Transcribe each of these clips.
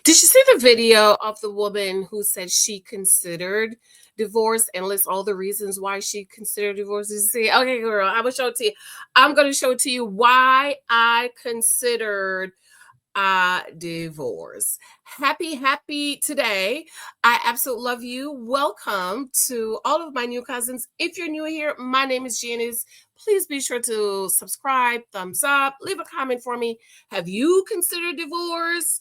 Did you see the video of the woman who said she considered divorce and lists all the reasons why she considered divorce? Did you see? Okay, girl, I will show it to you. I'm going to show it to you why I considered divorce. Happy today. I absolutely love you. Welcome to all of my new cousins. If you're new here, my name is Janice. Please be sure to subscribe, thumbs up, leave a comment for me. Have you considered divorce?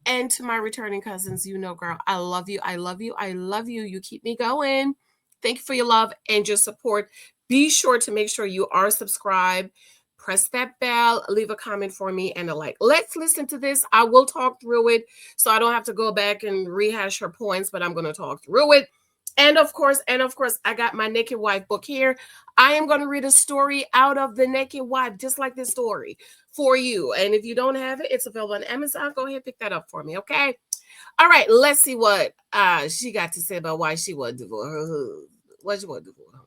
And to my returning cousins, you know, girl, I love you. I love you. I love you. You keep me going. Thank you for your love and your support. Be sure to make sure you are subscribed. Press that bell, leave a comment for me and a like. Let's listen to this. I will talk through it so I don't have to go back and rehash her points, but I'm going to talk through it. And of course, I got my Naked Wife book here. I am going to read a story out of the Naked Wife, just like this story for you. And if you don't have it, it's available on Amazon. Go ahead and pick that up for me, okay? All right, let's see what she got to say about why she was divorced. Why she was divorced.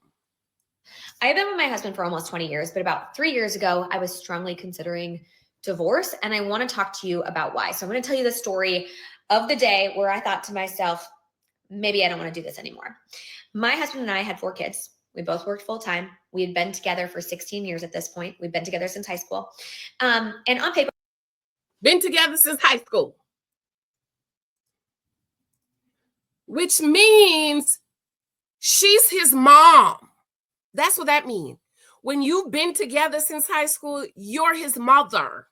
I have been with my husband for almost 20 years, but about 3 years ago, I was strongly considering divorce, and I want to talk to you about why. So I'm going to tell you the story of the day where I thought to myself, maybe I don't want to do this anymore. My husband and I had 4 kids. We both worked full time. We had been together for 16 years at this point. We've been together since high school. And on paper, been together since high school, which means she's his mom. That's what that means. When you've been together since high school, you're his mother.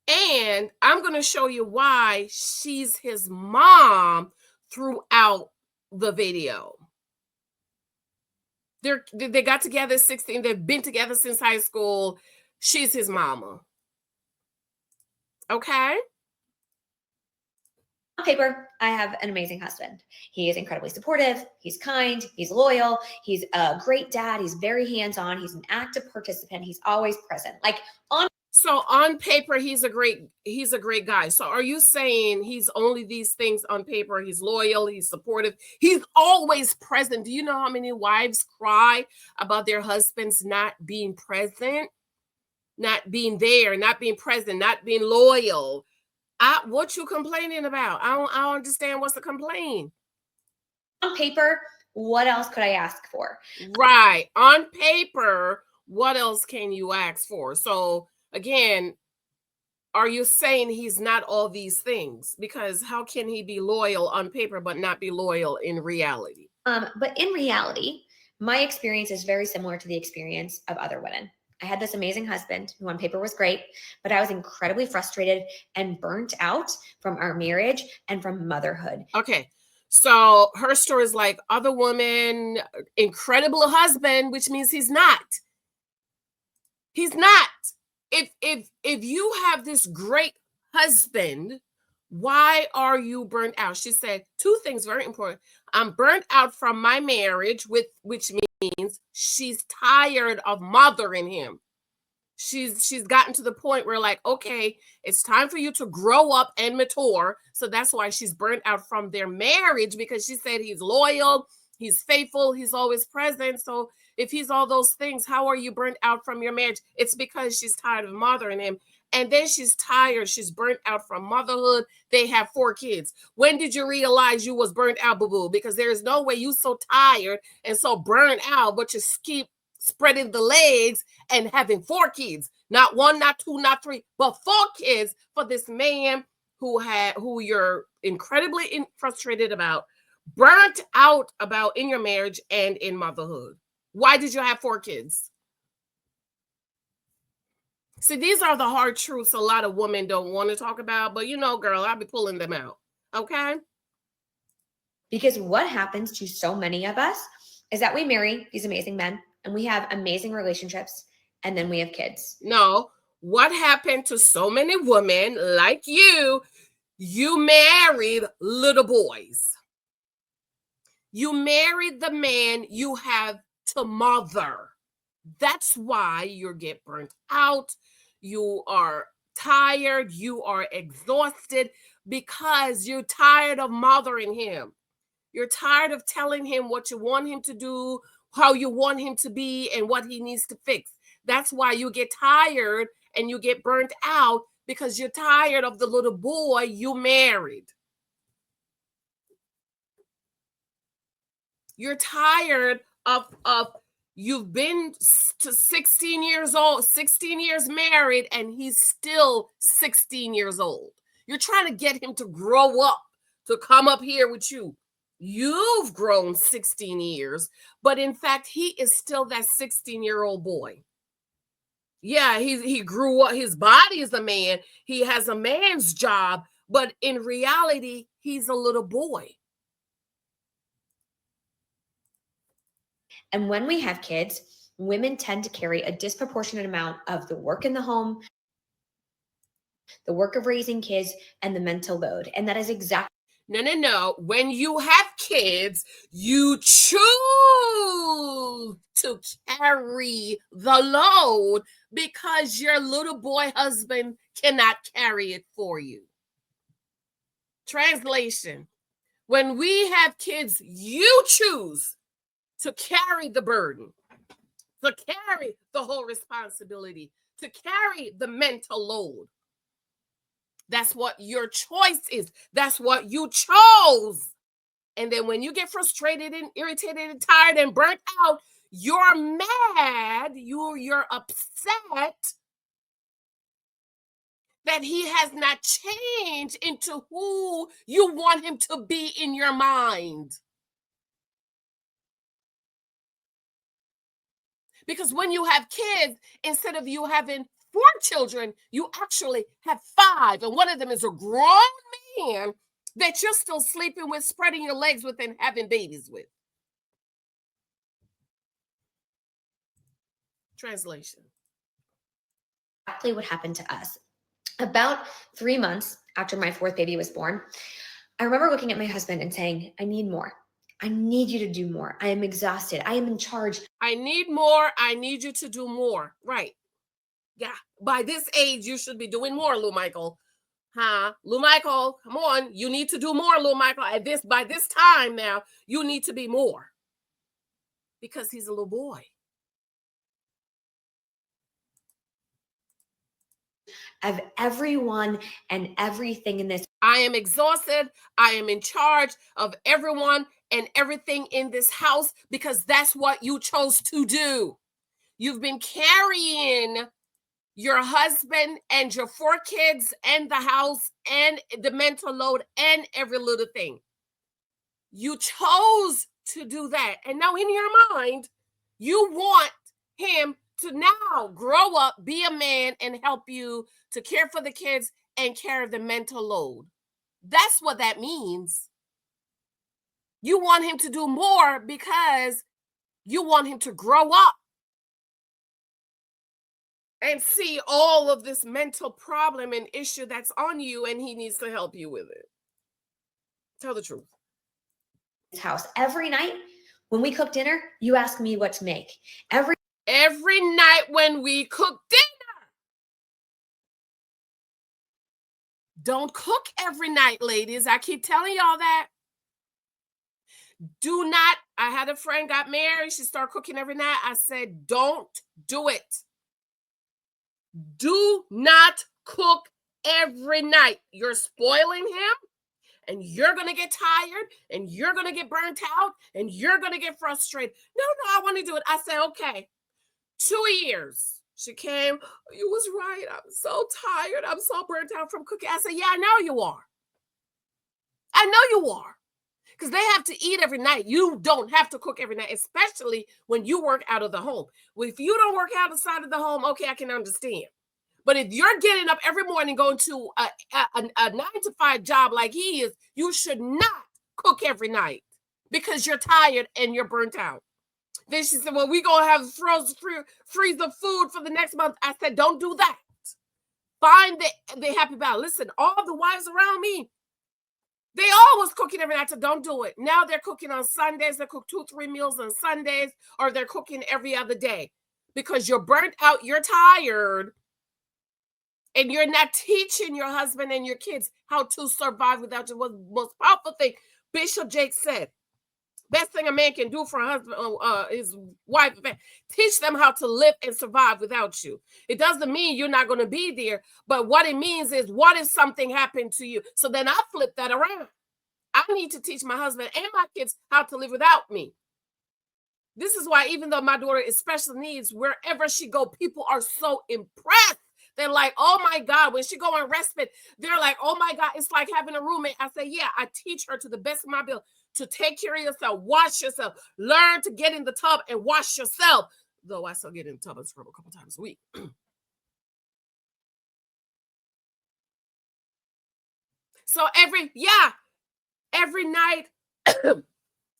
And I'm going to show you why she's his mom throughout the video. They got together at 16. They've been together since high school. She's his mama. Okay? on paper, I have an amazing husband. He is incredibly supportive. He's kind. He's loyal. He's a great dad. He's very hands-on. He's an active participant. He's always present. So on paper, he's a great guy. So are you saying he's only these things on paper? He's loyal, he's supportive, he's always present. Do you know how many wives cry about their husbands not being present, not being there, not being present, not being loyal? What you complaining about? I don't understand what's the complaint. On paper, what else could I ask for? Right. On paper, what else can you ask for? So again, are you saying he's not all these things? Because how can he be loyal on paper but not be loyal in reality? But in reality, my experience is very similar to the experience of other women. I had this amazing husband who on paper was great, but I was incredibly frustrated and burnt out from our marriage and from motherhood. Okay. So her story is like other women, incredible husband, which means he's not. He's not. If you have this great husband, why are you burnt out? She said 2 things very important. I'm burnt out from my marriage, which means she's tired of mothering him. She's gotten to the point where like, okay, it's time for you to grow up and mature. So that's why she's burnt out from their marriage, because she said he's loyal, he's faithful, he's always present. So if he's all those things, how are you burnt out from your marriage? It's because she's tired of mothering him. And then she's tired. She's burnt out from motherhood. They have 4 kids. When did you realize you was burnt out, boo-boo? Because there is no way you so tired and so burnt out, but you keep spreading the legs and having 4 kids. Not 1, not 2, not 3, but 4 kids for this man who you're incredibly frustrated about, burnt out about in your marriage and in motherhood. Why did you have 4 kids? See, these are the hard truths a lot of women don't want to talk about, but you know, girl, I'll be pulling them out. Okay? Because what happens to so many of us is that we marry these amazing men and we have amazing relationships and then we have kids. No, what happened to so many women like you? You married little boys. You married the man you have to mother. That's why you get burnt out. You are tired. You are exhausted because you're tired of mothering him. You're tired of telling him what you want him to do, how you want him to be, and what he needs to fix. That's why you get tired and you get burnt out, because you're tired of the little boy you married. You're tired of you've been to 16 years old, 16 years married, and he's still 16 years old. You're trying to get him to grow up, to come up here with you. You've grown 16 years, but in fact, he is still that 16-year-old boy. Yeah, he grew up, his body is a man, he has a man's job, but in reality, he's a little boy. And when we have kids, women tend to carry a disproportionate amount of the work in the home, the work of raising kids, and the mental load. And that is exactly. No. When you have kids, you choose to carry the load because your little boy husband cannot carry it for you. Translation: when we have kids, you choose to carry the burden, to carry the whole responsibility, to carry the mental load. That's what your choice is. That's what you chose. And then when you get frustrated and irritated and tired and burnt out, you're mad, you're upset that he has not changed into who you want him to be in your mind. Because when you have kids, instead of you having 4 children, you actually have 5. And one of them is a grown man that you're still sleeping with, spreading your legs with, and having babies with. Translation: exactly what happened to us. About 3 months after my 4th baby was born, I remember looking at my husband and saying, I need more. I need you to do more. I am exhausted. I am in charge. I need more. I need you to do more. Right. Yeah. By this age, you should be doing more, Lou Michael. Huh? Lou Michael, come on. You need to do more, Lou Michael. By this time now, you need to be more. Because he's a little boy. Of everyone and everything in this. I am exhausted. I am in charge of everyone and everything in this house because that's what you chose to do. You've been carrying your husband and your 4 kids and the house and the mental load and every little thing. You chose to do that. And now in your mind, you want him to now grow up, be a man, and help you to care for the kids and carry the mental load. That's what that means. You want him to do more because you want him to grow up and see all of this mental problem and issue that's on you, and he needs to help you with it. Tell the truth. House every night when we cook dinner, you ask me what to make. Every night when we cook dinner. Don't cook every night, ladies. I keep telling y'all that. Do not. I had a friend got married. She started cooking every night. I said, don't do it. Do not cook every night. You're spoiling him, and you're going to get tired, and you're going to get burnt out, and you're going to get frustrated. No, I want to do it. I said, okay. 2 years. She came, you was right. I'm so tired. I'm so burnt out from cooking. I said, yeah, I know you are. I know you are. Because they have to eat every night. You don't have to cook every night, especially when you work out of the home. Well, if you don't work outside of the home, okay, I can understand. But if you're getting up every morning going to a 9-to-5 job like he is, you should not cook every night because you're tired and you're burnt out. Then she said, well, we're going to have freeze the food for the next month. I said, don't do that. Find the happy balance. Listen, all the wives around me, they always cooking every night, so don't do it. Now they're cooking on Sundays. They cook 2-3 meals on Sundays, or they're cooking every other day because you're burnt out, you're tired, and you're not teaching your husband and your kids how to survive without you. What's the most powerful thing Bishop Jake said, Best thing a man can do for a husband, his wife, teach them how to live and survive without you. It doesn't mean you're not going to be there, but what it means is, what if something happened to you? So then I flip that around. I need to teach my husband and my kids how to live without me. This is why, even though my daughter is special needs, wherever she go, people are so impressed. They're like, oh my God, when she go on respite, they're like, oh my God, it's like having a roommate. I say, yeah, I teach her to the best of my ability to take care of yourself, wash yourself, learn to get in the tub and wash yourself. Though I still get in the tub and scrub a couple times a week. So every night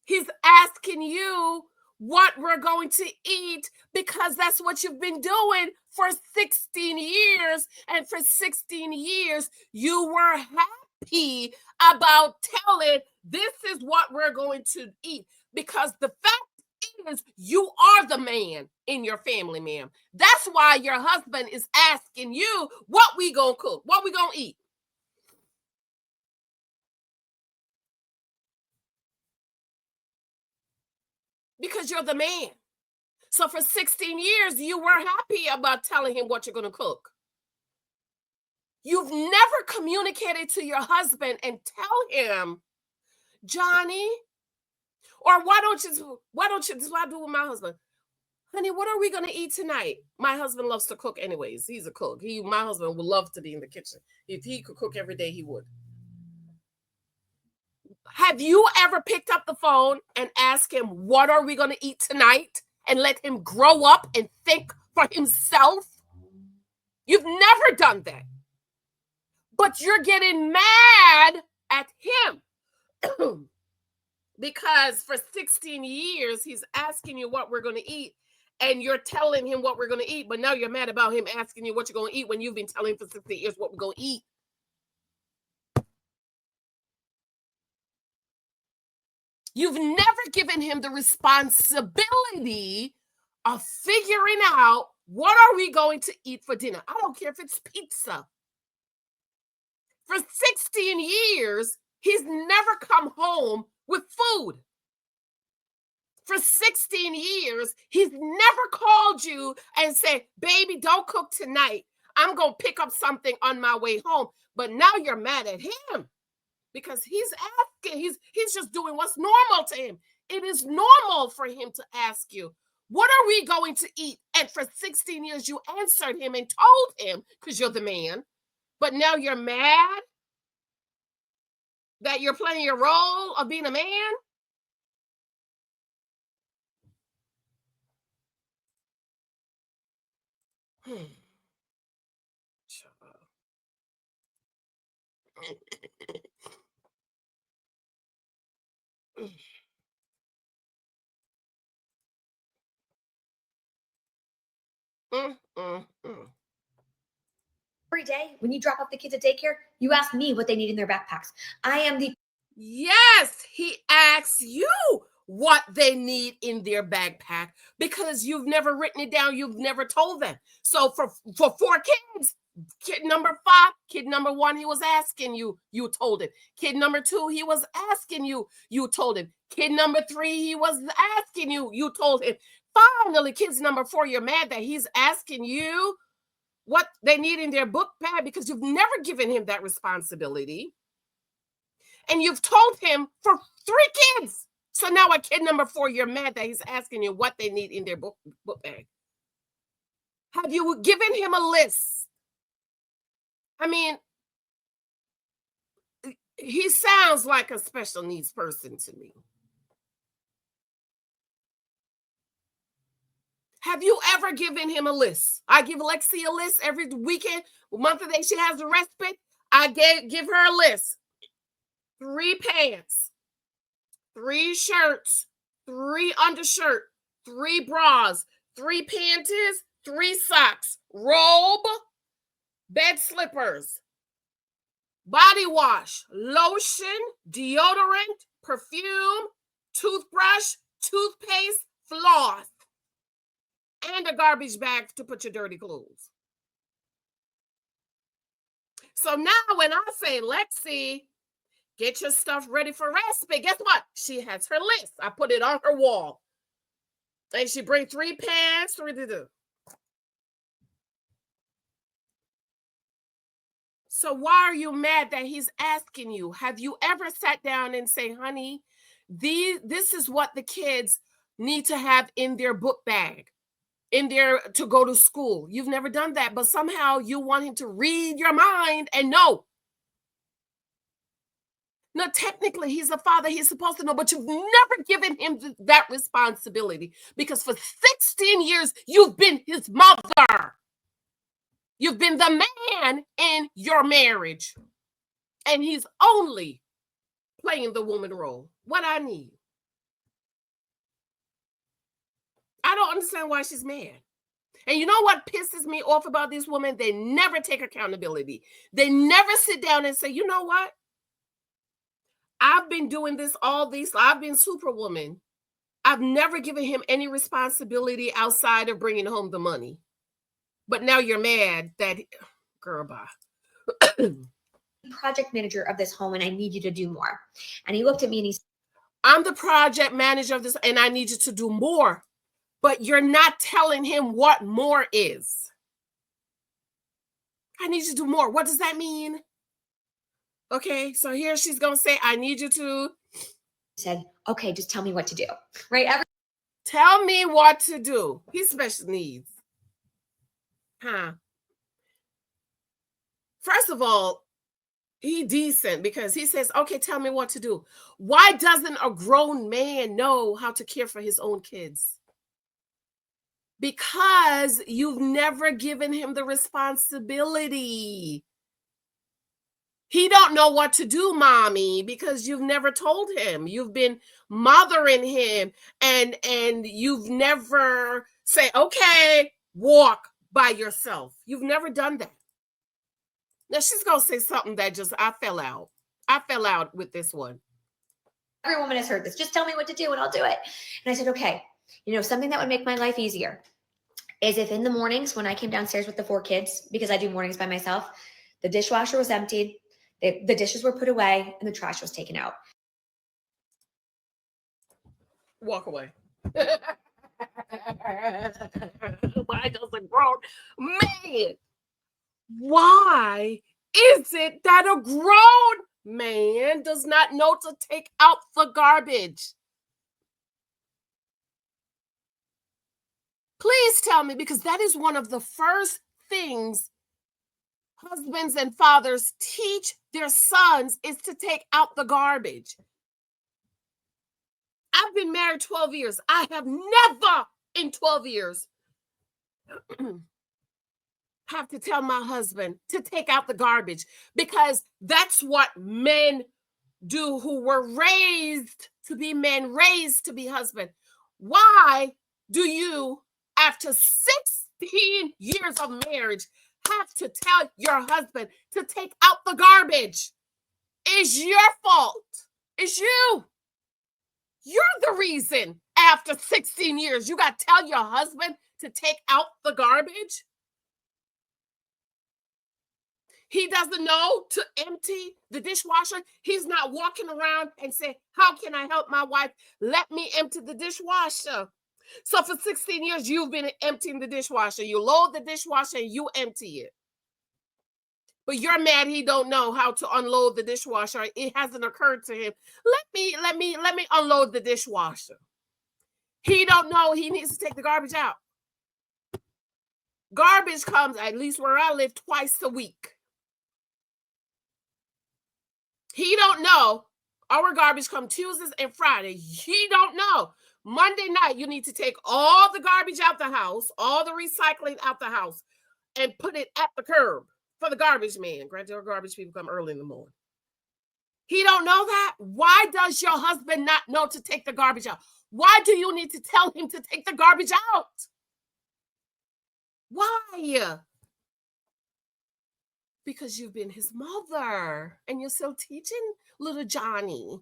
he's asking you what we're going to eat, because that's what you've been doing for 16 years. And for 16 years, you were happy about telling, this is what we're going to eat. Because the fact is, you are the man in your family, ma'am. That's why your husband is asking you what we gonna cook, what we gonna eat. Because you're the man. So for 16 years, you were happy about telling him what you're going to cook. You've never communicated to your husband and tell him, Johnny, or why don't you, this is what I do with my husband. Honey, what are we going to eat tonight? My husband loves to cook anyways. He's a cook. My husband would love to be in the kitchen. If he could cook every day, he would. Have you ever picked up the phone and asked him, what are we going to eat tonight? And let him grow up and think for himself? You've never done that. But you're getting mad at him because for 16 years, he's asking you what we're going to eat, and you're telling him what we're going to eat. But now you're mad about him asking you what you're going to eat when you've been telling him for 16 years what we're going to eat. You've never given him the responsibility of figuring out, what are we going to eat for dinner? I don't care if it's pizza. For 16 years, he's never come home with food. For 16 years, he's never called you and said, baby, don't cook tonight. I'm going to pick up something on my way home. But now you're mad at him because he's asking, he's just doing what's normal to him. It is normal for him to ask you, what are we going to eat? And for 16 years, you answered him and told him, because you're the man. But now you're mad that you're playing your role of being a man? Every day when you drop off the kids at daycare, you ask me what they need in their backpacks. I am the Yes, he asks you what they need in their backpack because you've never written it down. You've never told them. So for 4 kids, kid number 5, kid number 1, he was asking you, you told him. Kid number 2, he was asking you, you told him. Kid number 3, he was asking you, you told him. Finally, kids number 4, you're mad that he's asking you what they need in their book bag because you've never given him that responsibility. And you've told him for 3 kids. So now at kid number 4, you're mad that he's asking you what they need in their book bag. Have you given him a list? I mean, he sounds like a special needs person to me. Have you ever given him a list? I give Lexi a list every weekend. Month of the day she has a respite. I give her a list. 3 pants, 3 shirts, 3 undershirt, 3 bras, 3 panties, 3 socks, robe, bed slippers, body wash, lotion, deodorant, perfume, toothbrush, toothpaste, floss, and a garbage bag to put your dirty clothes. So now when I say, Lexi, Get your stuff ready for respite. Guess what? She has her list. I put it on her wall. And she bring 3 pants, 3 to do. So why are you mad that he's asking you? Have you ever sat down and say, honey, this is what the kids need to have in their book bag, in there to go to school? You've never done that, but somehow you want him to read your mind and know. No, technically, he's a father. He's supposed to know, but you've never given him that responsibility because for 16 years, you've been his mother. You've been the man in your marriage, and he's only playing the woman role. What I need. I don't understand why she's mad. And you know what pisses me off about these women? They never take accountability. They never sit down and say, you know what? I've been doing this I've been superwoman. I've never given him any responsibility outside of bringing home the money. But now you're mad that, girl, bye. Project manager of this home and I need you to do more. And he looked at me and he said, I'm the project manager of this and I need you to do more. But you're not telling him what more is. I need you to do more. What does that mean? Okay, so here she's going to say, I need you to. Said, okay, just tell me what to do. Right? Tell me what to do. He's special needs. Huh? First of all, he decent because he says, okay, tell me what to do. Why doesn't a grown man know how to care for his own kids? Because you've never given him the responsibility. He don't know what to do, mommy, because you've never told him. You've been mothering him and you've never say, okay, walk by yourself. You've never done that. Now she's going to say something that just, I fell out. I fell out with this one. Every woman has heard this. Just tell me what to do and I'll do it. And I said, okay, something that would make my life easier is if in the mornings when I came downstairs with the 4 kids, because I do mornings by myself, the dishwasher was emptied, the dishes were put away, and the trash was taken out. Walk away. Why does a grown man? Why is it that a grown man does not know to take out the garbage? Please tell me, because that is one of the first things husbands and fathers teach their sons is to take out the garbage. I've been married 12 years. I have never in 12 years have to tell my husband to take out the garbage because that's what men do who were raised to be men, raised to be husband. Why do you, after 16 years of marriage, have to tell your husband to take out the garbage? It's your fault. It's you. You're the reason after 16 years you got to tell your husband to take out the garbage. He doesn't know to empty the dishwasher. He's not walking around and saying, how can I help my wife? Let me empty the dishwasher. So for 16 years, you've been emptying the dishwasher. You load the dishwasher and you empty it. But you're mad he don't know how to unload the dishwasher. It hasn't occurred to him. Let me unload the dishwasher. He don't know he needs to take the garbage out. Garbage comes, at least where I live, twice a week. He don't know. Our garbage come Tuesdays and Fridays. He don't know. Monday night, you need to take all the garbage out the house, all the recycling out the house, and put it at the curb for the garbage man. Granted, our garbage people come early in the morning. He don't know that? Why does your husband not know to take the garbage out? Why do you need to tell him to take the garbage out? Why? Because you've been his mother and you're still teaching little Johnny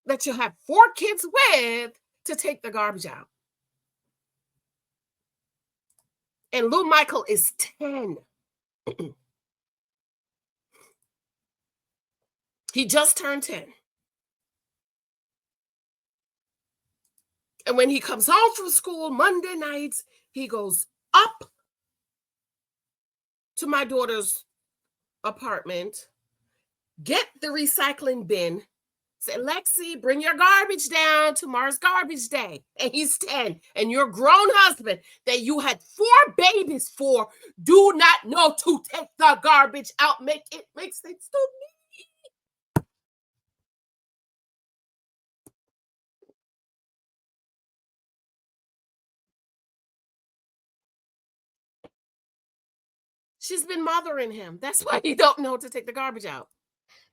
that you have 4 kids with to take the garbage out. And Lou Michael is 10. He just turned 10. And when he comes home from school Monday nights, he goes up to my daughter's apartment, get the recycling bin, say, Lexi, bring your garbage down. Tomorrow's garbage day. And he's 10. And your grown husband that you had 4 babies for do not know to take the garbage out. Make sense to me. She's been mothering him. That's why he don't know to take the garbage out.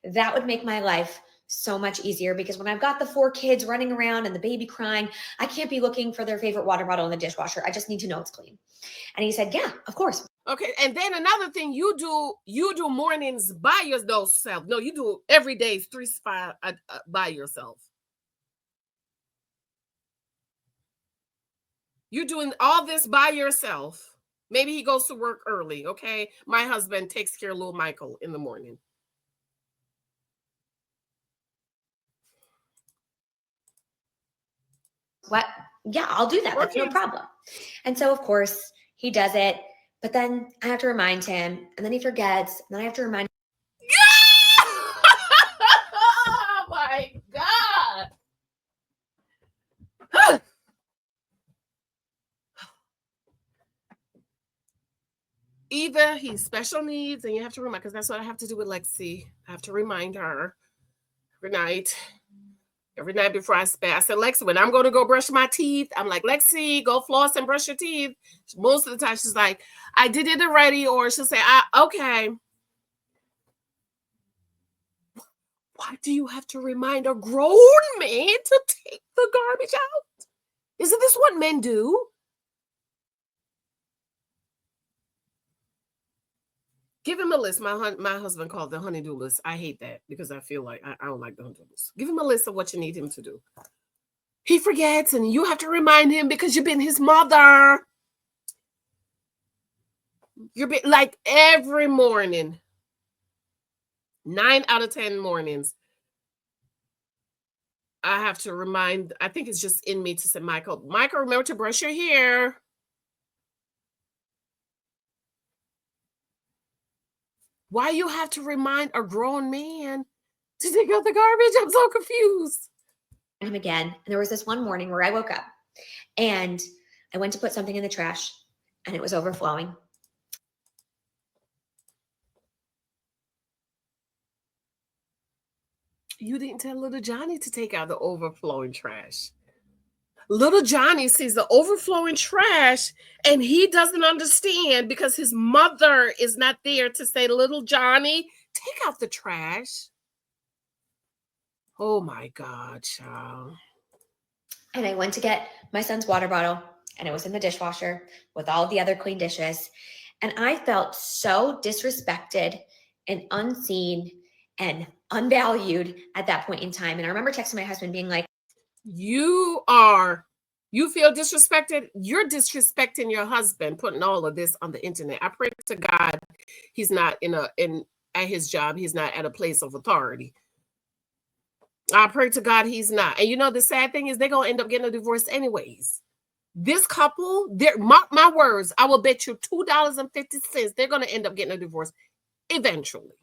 That would make my life so much easier, because when I've got the 4 kids running around and the baby crying, I can't be looking for their favorite water bottle in the dishwasher. I just need to know it's clean. And he said, yeah, of course. Okay, and then another thing, you do mornings by yourself. No, you do every day 3 spots by yourself. You're doing all this by yourself. Maybe he goes to work early, okay? My husband takes care of little Michael in the morning. What? Yeah, I'll do that. That's no problem. And so, of course, he does it. But then I have to remind him, and then he forgets. And then I have to remind him. Oh, my God. Either he's special needs, and you have to remind, because that's what I have to do with Lexi. I have to remind her every night. Every night before I spend, I said, Lexi, when I'm going to go brush my teeth, I'm like, Lexi, go floss and brush your teeth. Most of the time, she's like, I did it already. Or she'll say, okay. Why do you have to remind a grown man to take the garbage out? Isn't this what men do? Give him a list. My husband called the honey-do list. I hate that because I feel like I don't like the honey-do list. Give him a list of what you need him to do. He forgets, and you have to remind him because you've been his mother. You're like every morning, 9 out of 10 mornings, I have to remind. I think it's just in me to say, Michael, remember to brush your hair. Why you have to remind a grown man to take out the garbage? I'm so confused. Him again. And there was this one morning where I woke up and I went to put something in the trash and it was overflowing. You didn't tell little Johnny to take out the overflowing trash. Little Johnny sees the overflowing trash and he doesn't understand because his mother is not there to say, little Johnny, take out the trash. Oh my God, child. And I went to get my son's water bottle and it was in the dishwasher with all the other clean dishes. And I felt so disrespected and unseen and unvalued at that point in time. And I remember texting my husband being like, you feel disrespected? You're disrespecting your husband, putting all of this on the internet. I pray to God he's not at his job. He's not at a place of authority. I pray to God he's not. And you know, the sad thing is they're going to end up getting a divorce anyways. This couple, mark my words, I will bet you $2.50 they're going to end up getting a divorce eventually.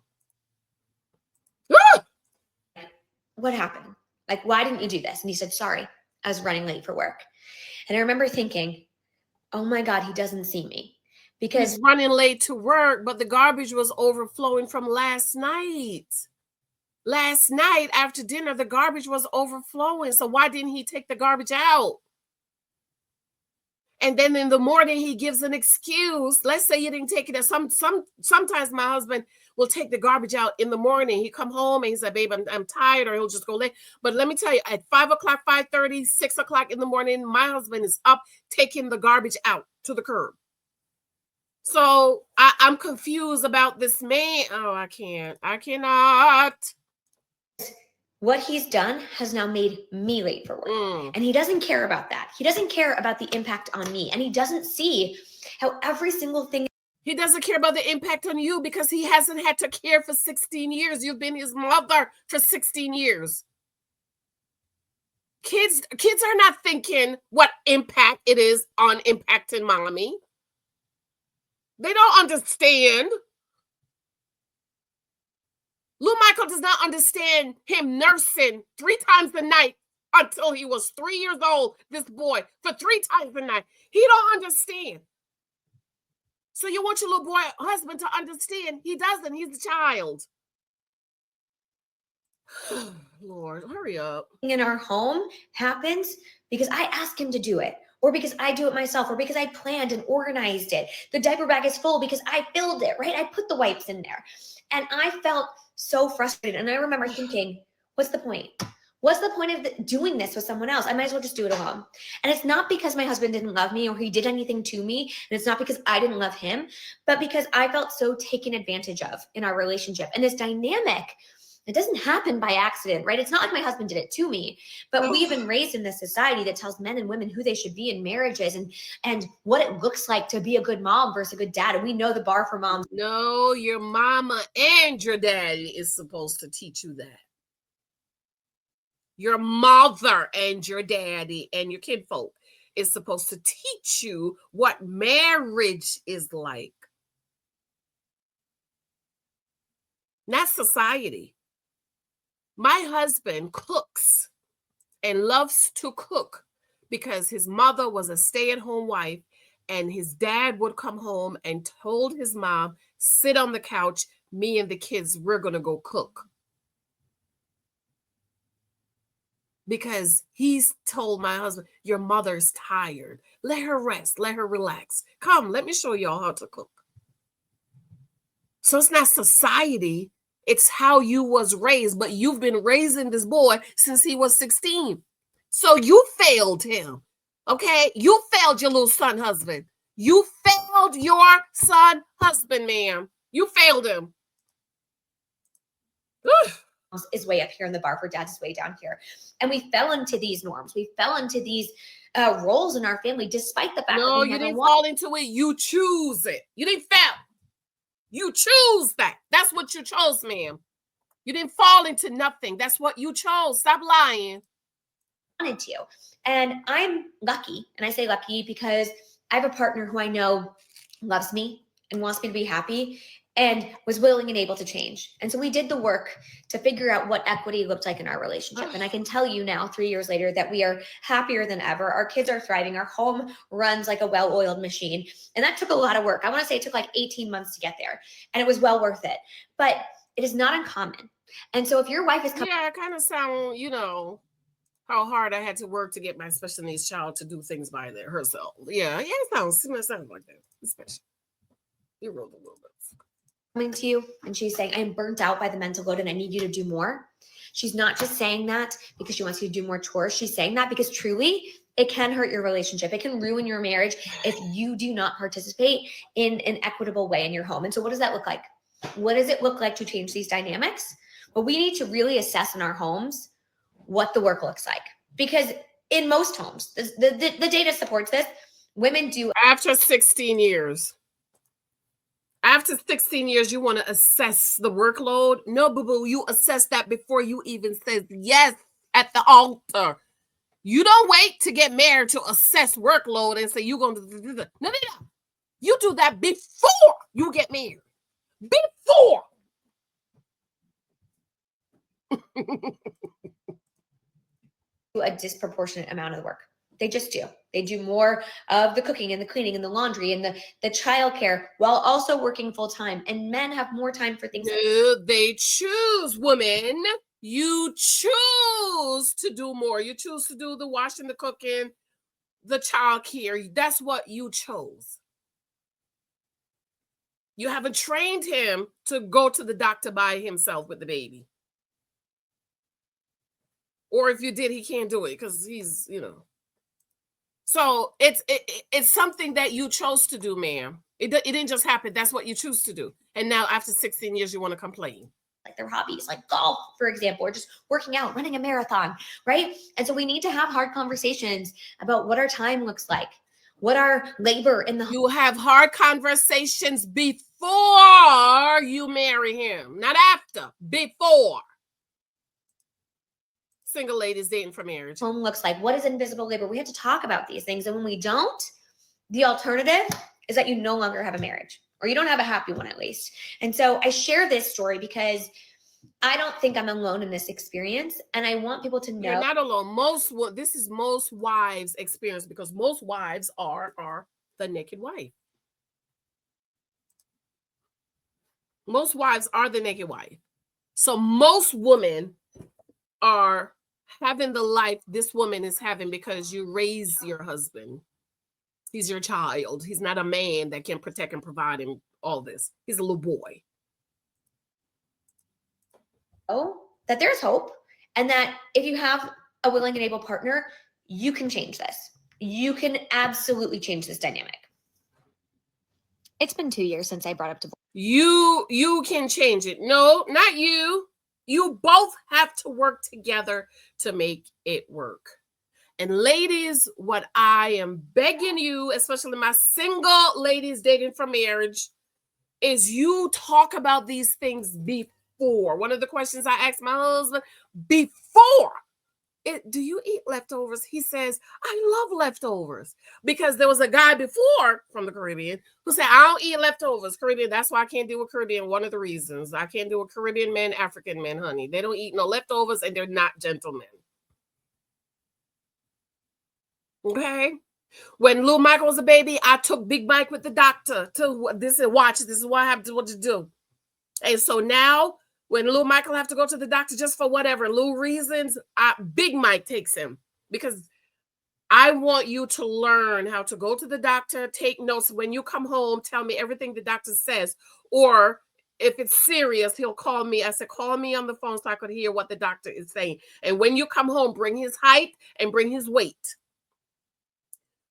What happened? Like, why didn't you do this? And he said, sorry, I was running late for work. And I remember thinking, oh my God, he doesn't see me. Because he's running late to work, but the garbage was overflowing from last night. Last night after dinner, the garbage was overflowing. So why didn't he take the garbage out? And then in the morning, he gives an excuse. Let's say you didn't take it. Sometimes my husband will take the garbage out in the morning. He come home and he's like, babe, I'm tired, or he'll just go late. But let me tell you, at 5 o'clock, 5:30, 6 o'clock in the morning, my husband is up taking the garbage out to the curb. So I'm confused about this man. Oh, I cannot. What he's done has now made me late for work. And he doesn't care about that. He doesn't care about the impact on me. And he doesn't see how every single thing. He doesn't care about the impact on you because he hasn't had to care for 16 years. You've been his mother for 16 years. Kids are not thinking what impact it is on impacting mommy. They don't understand. Lou Michael does not understand him nursing 3 times a night until he was 3 years old, this boy, for 3 times a night. He don't understand. So you want your little boy husband to understand. He doesn't. He's a child. Lord, hurry up. In our home happens because I asked him to do it, or because I do it myself, or because I planned and organized it. The diaper bag is full because I filled it, right? I put the wipes in there. And I felt so frustrated. And I remember thinking, what's the point? What's the point of doing this with someone else? I might as well just do it alone. And it's not because my husband didn't love me or he did anything to me. And it's not because I didn't love him, but because I felt so taken advantage of in our relationship. And this dynamic, it doesn't happen by accident, right? It's not like my husband did it to me, but we've been raised in this society that tells men and women who they should be in marriages and what it looks like to be a good mom versus a good dad. And we know the bar for moms. No, your mama and your daddy is supposed to teach you that. Your mother and your daddy and your kinfolk is supposed to teach you what marriage is like. Not society. My husband cooks and loves to cook because his mother was a stay-at-home wife, and his dad would come home and told his mom, sit on the couch, me and the kids, we're going to go cook. Because he's told my husband, your mother's tired. Let her rest. Let her relax. Come, let me show y'all how to cook. So it's not society. It's how you was raised. But you've been raising this boy since he was 16. So you failed him. Okay? You failed your little son husband. You failed your son husband, ma'am. You failed him. Is way up here and the bar for dads is way down here. And we fell into these norms. We fell into these roles in our family, despite the fact that we you didn't fall into it. You choose it. You didn't fail. You choose that. That's what you chose, ma'am. You didn't fall into nothing. That's what you chose. Stop lying. Wanted to. And I'm lucky. And I say lucky because I have a partner who I know loves me and wants me to be happy and was willing and able to change. And so we did the work to figure out what equity looked like in our relationship. And I can tell you now, 3 years later, that we are happier than ever. Our kids are thriving. Our home runs like a well-oiled machine. And that took a lot of work. I want to say it took like 18 months to get there. And it was well worth it. But it is not uncommon. And so if your wife is coming... Yeah, it kind of sound, how hard I had to work to get my special needs child to do things by herself. Yeah, it sounds like that. Especially. You wrote a little bit. Coming to you and she's saying, I'm burnt out by the mental load and I need you to do more. She's not just saying that because she wants you to do more chores. She's saying that because truly it can hurt your relationship. It can ruin your marriage if you do not participate in an equitable way in your home. And so what does that look like? What does it look like to change these dynamics? Well, we need to really assess in our homes what the work looks like. Because in most homes, the data supports this, women do. After 16 years. After 16 years, you want to assess the workload? No, boo-boo, you assess that before you even say yes at the altar. You don't wait to get married to assess workload and say you're going to... No. You do that before you get married. Before. A disproportionate amount of the work. They just do. They do more of the cooking and the cleaning and the laundry and the childcare while also working full time. And men have more time for things. No, they choose, women. You choose to do more. You choose to do the washing, the cooking, the childcare. That's what you chose. You haven't trained him to go to the doctor by himself with the baby. Or if you did, he can't do it because he's, So it's something that you chose to do, ma'am. It didn't just happen. That's what you choose to do. And now after 16 years, you want to complain. Like their hobbies, like golf, for example, or just working out, running a marathon, right? And so we need to have hard conversations about what our time looks like. what are labor in the home. You have hard conversations before you marry him, not after, before. Single ladies dating for marriage. Home looks like. What is invisible labor? We have to talk about these things. And when we don't, the alternative is that you no longer have a marriage, or you don't have a happy one at least. And so I share this story because I don't think I'm alone in this experience. And I want people to know. You're not alone. This is most wives' experience, because most wives are the naked wife. Most wives are the naked wife. So most women are having the life this woman is having because you raise your husband. He's your child. He's not a man that can protect and provide him all this. He's a little boy. Oh, that there's hope, and that if you have a willing and able partner, you can change this. You can absolutely change this dynamic. It's been 2 years since I brought up divorce. You can change it. No, not you. You both have to work together to make it work. And ladies, what I am begging you, especially my single ladies dating for marriage, is you talk about these things before. One of the questions I asked my husband before, do you eat leftovers? He says, I love leftovers. Because there was a guy before from the Caribbean who said, I don't eat leftovers. Caribbean, that's why I can't do a Caribbean. One of the reasons I can't do a Caribbean men, African men, honey. They don't eat no leftovers, and they're not gentlemen. Okay? When Lil Michael was a baby, I took Big Mike with the doctor to this is what I have to do. And so now, when Lil Michael have to go to the doctor just for whatever little reasons, Big Mike takes him, because I want you to learn how to go to the doctor, take notes. When you come home, tell me everything the doctor says. Or if it's serious, he'll call me. I said, call me on the phone so I could hear what the doctor is saying. And when you come home, bring his height and bring his weight.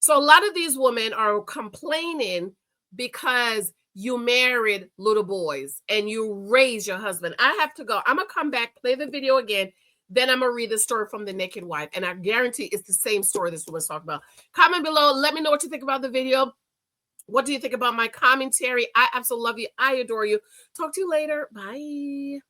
So a lot of these women are complaining because you married little boys and you raised your husband. I have to go. I'm going to come back, play the video again. Then I'm going to read the story from the naked wife. And I guarantee it's the same story this woman's talking about. Comment below. Let me know what you think about the video. What do you think about my commentary? I absolutely love you. I adore you. Talk to you later. Bye.